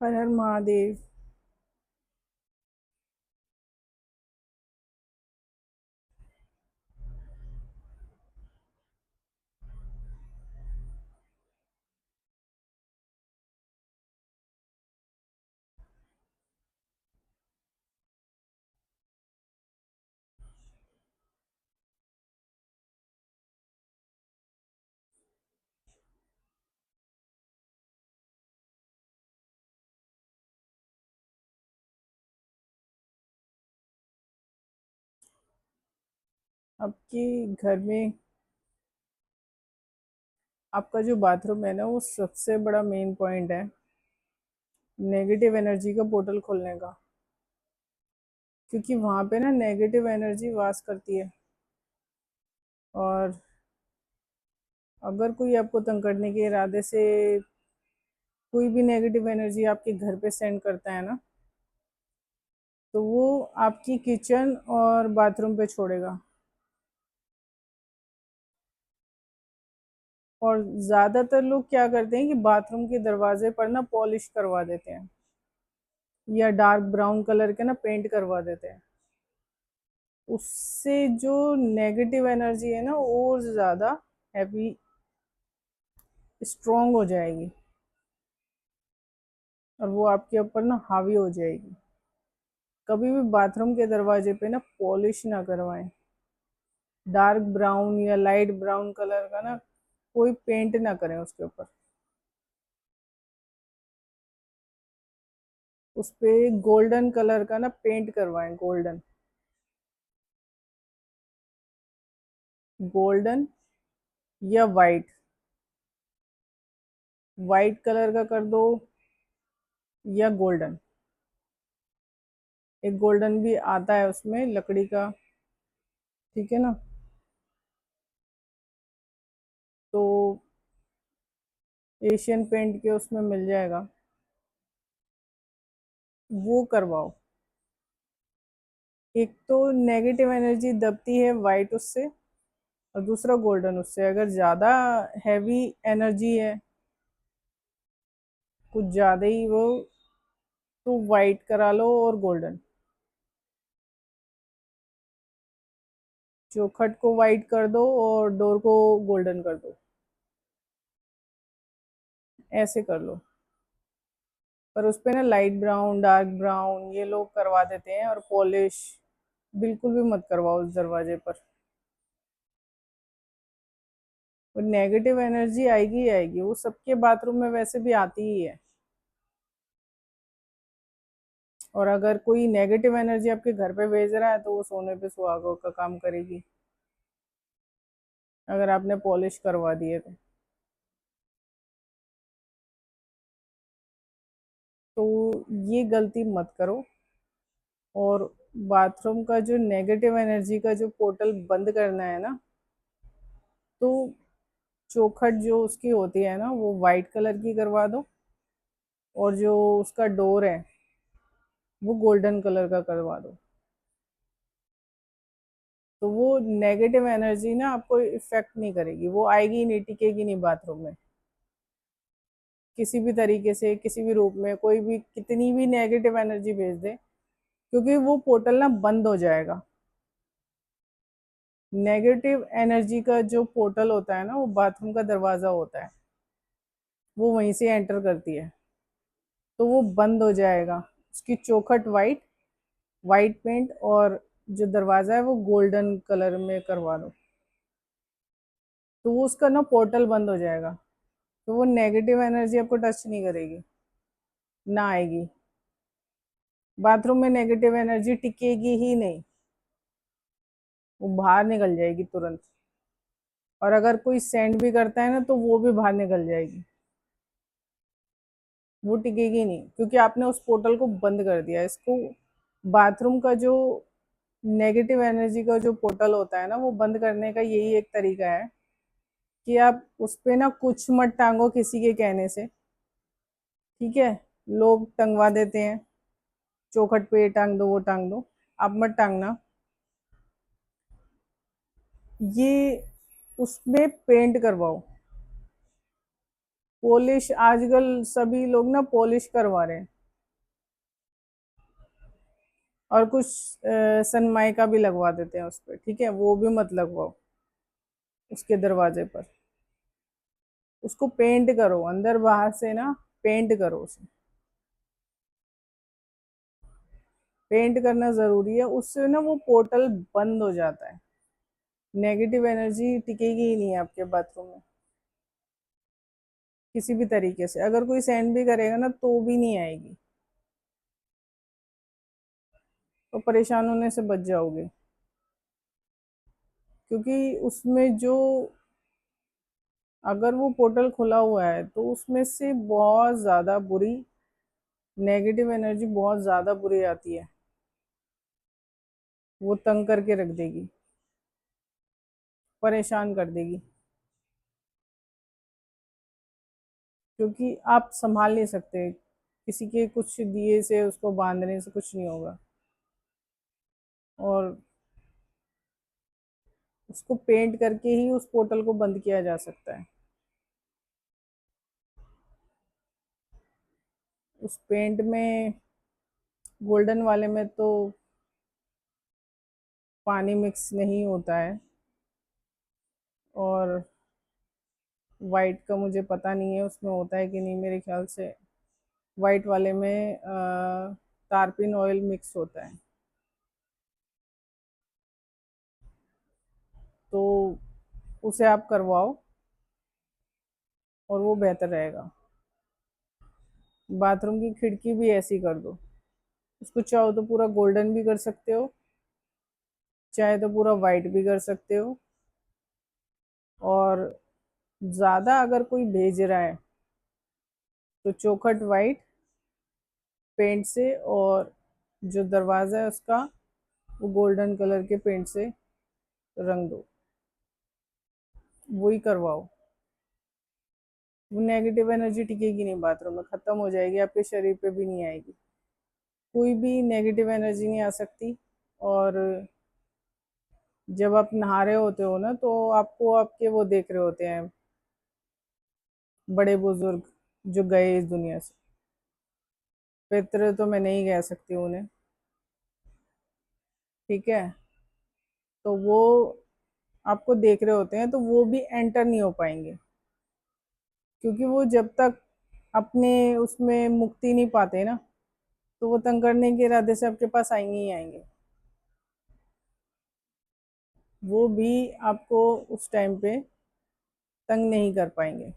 हर हर महादेव। आपके घर में आपका जो बाथरूम है ना, वो सबसे बड़ा मेन पॉइंट है नेगेटिव एनर्जी का पोर्टल खोलने का। क्योंकि वहां पे ना नेगेटिव एनर्जी वास करती है। और अगर कोई आपको तंग करने के इरादे से कोई भी नेगेटिव एनर्जी आपके घर पे सेंड करता है ना, तो वो आपकी किचन और बाथरूम पे छोड़ेगा। और ज्यादातर लोग क्या करते हैं कि बाथरूम के दरवाजे पर ना पॉलिश करवा देते हैं, या डार्क ब्राउन कलर के ना पेंट करवा देते हैं। उससे जो नेगेटिव एनर्जी है ना, और ज्यादा हैवी स्ट्रांग हो जाएगी, और वो आपके ऊपर ना हावी हो जाएगी। कभी भी बाथरूम के दरवाजे पे ना पॉलिश ना करवाएं। डार्क ब्राउन या लाइट ब्राउन कलर का ना कोई पेंट ना करें उसके ऊपर। उस पे गोल्डन कलर का ना पेंट करवाएं, गोल्डन। गोल्डन या वाइट, वाइट कलर का कर दो, या गोल्डन। एक गोल्डन भी आता है उसमें लकड़ी का, ठीक है ना। तो एशियन पेंट के उसमें मिल जाएगा, वो करवाओ। एक तो नेगेटिव एनर्जी दबती है वाइट उससे, और दूसरा गोल्डन उससे। अगर ज्यादा हैवी एनर्जी है, कुछ ज्यादा ही वो, तो वाइट करा लो और गोल्डन। चौखट को वाइट कर दो और डोर को गोल्डन कर दो, ऐसे कर लो। पर उस पे ना लाइट ब्राउन डार्क ब्राउन ये लोग करवा देते हैं, और पॉलिश बिल्कुल भी मत करवाओ उस दरवाजे पर। वो नेगेटिव एनर्जी आएगी ही आएगी, वो सबके बाथरूम में वैसे भी आती ही है। और अगर कोई नेगेटिव एनर्जी आपके घर पे भेज रहा है, तो वो सोने पे सुहागों का काम करेगी, अगर आपने पॉलिश करवा दिए तो ये गलती मत करो। और बाथरूम का जो नेगेटिव एनर्जी का जो पोर्टल बंद करना है ना, तो चौखट जो उसकी होती है ना, वो वाइट कलर की करवा दो। और जो उसका डोर है, वो गोल्डन कलर का करवा दो। तो वो नेगेटिव एनर्जी ना आपको इफेक्ट नहीं करेगी, वो आएगी ही नहीं, टिकेगी नहीं बाथरूम में किसी भी तरीके से, किसी भी रूप में। कोई भी कितनी भी नेगेटिव एनर्जी भेज दे, क्योंकि वो पोर्टल ना बंद हो जाएगा। नेगेटिव एनर्जी का जो पोर्टल होता है ना, वो बाथरूम का दरवाजा होता है, वो वहीं से एंटर करती है। तो वो बंद हो जाएगा। उसकी चौखट वाइट, वाइट पेंट, और जो दरवाजा है वो गोल्डन कलर में करवा दो। तो वो उसका ना पोर्टल बंद हो जाएगा। तो वो नेगेटिव एनर्जी आपको टच नहीं करेगी, ना आएगी। बाथरूम में नेगेटिव एनर्जी टिकेगी ही नहीं, वो बाहर निकल जाएगी तुरंत। और अगर कोई सेंड भी करता है ना, तो वो भी बाहर निकल जाएगी, वो टिकेगी नहीं, क्योंकि आपने उस पोर्टल को बंद कर दिया। इसको बाथरूम का जो नेगेटिव एनर्जी का जो पोर्टल होता है ना, वो बंद करने का यही एक तरीका है कि आप उस पे ना कुछ मत टांगो किसी के कहने से। ठीक है, लोग टंगवा देते हैं, चौखट पे ये टांग दो वो टांग दो, आप मत टांगना। ये उसमें पेंट करवाओ। पॉलिश आजकल सभी लोग ना पॉलिश करवा रहे हैं, और कुछ सनमाइका भी लगवा देते हैं उस पर, ठीक है, वो भी मत लगवाओ उसके दरवाजे पर। उसको पेंट करो अंदर बाहर से ना, पेंट करो उसे। पेंट करना जरूरी है, उससे ना वो पोर्टल बंद हो जाता है, नेगेटिव एनर्जी टिकेगी ही नहीं आपके बाथरूम में किसी भी तरीके से। अगर कोई सेंड भी करेगा ना तो भी नहीं आएगी, तो परेशान होने से बच जाओगे। क्योंकि उसमें जो, अगर वो पोर्टल खुला हुआ है तो उसमें से बहुत ज़्यादा बुरी नेगेटिव एनर्जी, बहुत ज़्यादा बुरी आती है, वो तंग करके रख देगी, परेशान कर देगी। क्योंकि आप संभाल नहीं सकते, किसी के कुछ दिए से उसको बांधने से कुछ नहीं होगा, और उसको पेंट करके ही उस पोर्टल को बंद किया जा सकता है। उस पेंट में, गोल्डन वाले में तो पानी मिक्स नहीं होता है, और वाइट का मुझे पता नहीं है उसमें होता है कि नहीं, मेरे ख्याल से वाइट वाले में तारपीन ऑयल मिक्स होता है, तो उसे आप करवाओ और वो बेहतर रहेगा। बाथरूम की खिड़की भी ऐसी कर दो, उसको चाहो तो पूरा गोल्डन भी कर सकते हो, चाहे तो पूरा वाइट भी कर सकते हो। और ज़्यादा अगर कोई भेज रहा है तो चौखट वाइट पेंट से, और जो दरवाज़ा है उसका वो गोल्डन कलर के पेंट से रंग दो, वही करवाओ। वो नेगेटिव एनर्जी टिकेगी नहीं बाथरूम में, ख़त्म हो जाएगी, आपके शरीर पे भी नहीं आएगी, कोई भी नेगेटिव एनर्जी नहीं आ सकती। और जब आप नहा रहे होते हो ना, तो आपको आपके वो देख रहे होते हैं बड़े बुजुर्ग जो गए इस दुनिया से, पितृ तो मैं नहीं कह सकती उन्हें, ठीक है, तो वो आपको देख रहे होते हैं, तो वो भी एंटर नहीं हो पाएंगे, क्योंकि वो जब तक अपने उसमें मुक्ति नहीं पाते ना, तो वो तंग करने के इरादे से आपके पास आएंगे ही आएंगे। वो भी आपको उस टाइम पे तंग नहीं कर पाएंगे,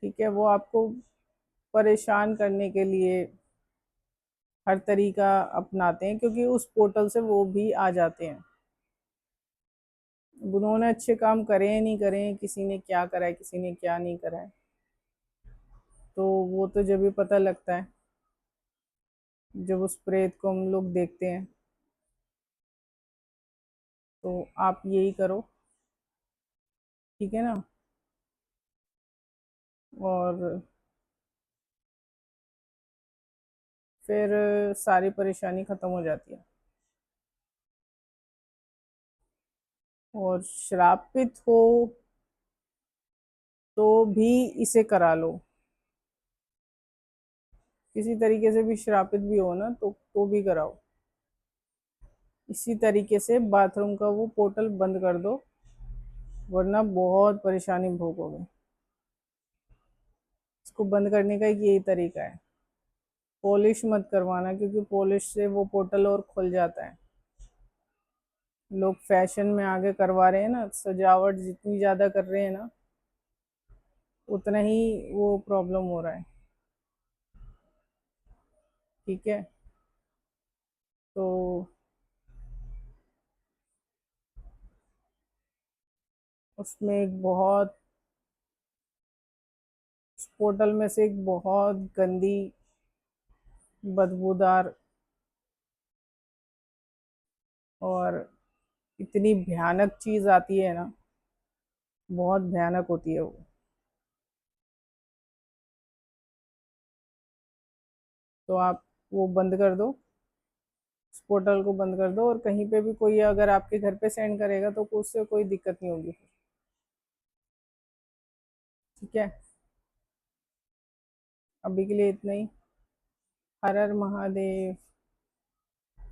ठीक है, वो आपको परेशान करने के लिए हर तरीका अपनाते हैं, क्योंकि उस पोर्टल से वो भी आ जाते हैं। अब उन्होंने अच्छे काम करे हैं नहीं करे हैं, किसी ने क्या करा है किसी ने क्या नहीं करा है, तो वो तो जब भी पता लगता है जब उस प्रेत को हम लोग देखते हैं। तो आप यही करो, ठीक है ना, और फिर सारी परेशानी ख़त्म हो जाती है। और श्रापित हो तो भी इसे करा लो, किसी तरीके से भी श्रापित भी हो ना तो भी कराओ। इसी तरीके से बाथरूम का वो पोर्टल बंद कर दो, वरना बहुत परेशानी भोगोगे। इसको बंद करने का एक यही तरीका है, पॉलिश मत करवाना, क्योंकि पॉलिश से वो पोर्टल और खुल जाता है। लोग फैशन में आगे करवा रहे हैं ना, सजावट जितनी ज़्यादा कर रहे हैं ना, उतना ही वो प्रॉब्लम हो रहा है, ठीक है। तो उसमें एक बहुत, उस पोर्टल में से एक बहुत गंदी बदबूदार और इतनी भयानक चीज़ आती है ना, बहुत भयानक होती है वो। तो आप वो बंद कर दो, उस पोर्टल को बंद कर दो, और कहीं पे भी कोई अगर आपके घर पे सेंड करेगा तो उससे कोई दिक्कत नहीं होगी। ठीक है, अभी के लिए इतना ही। हर हर महादेव।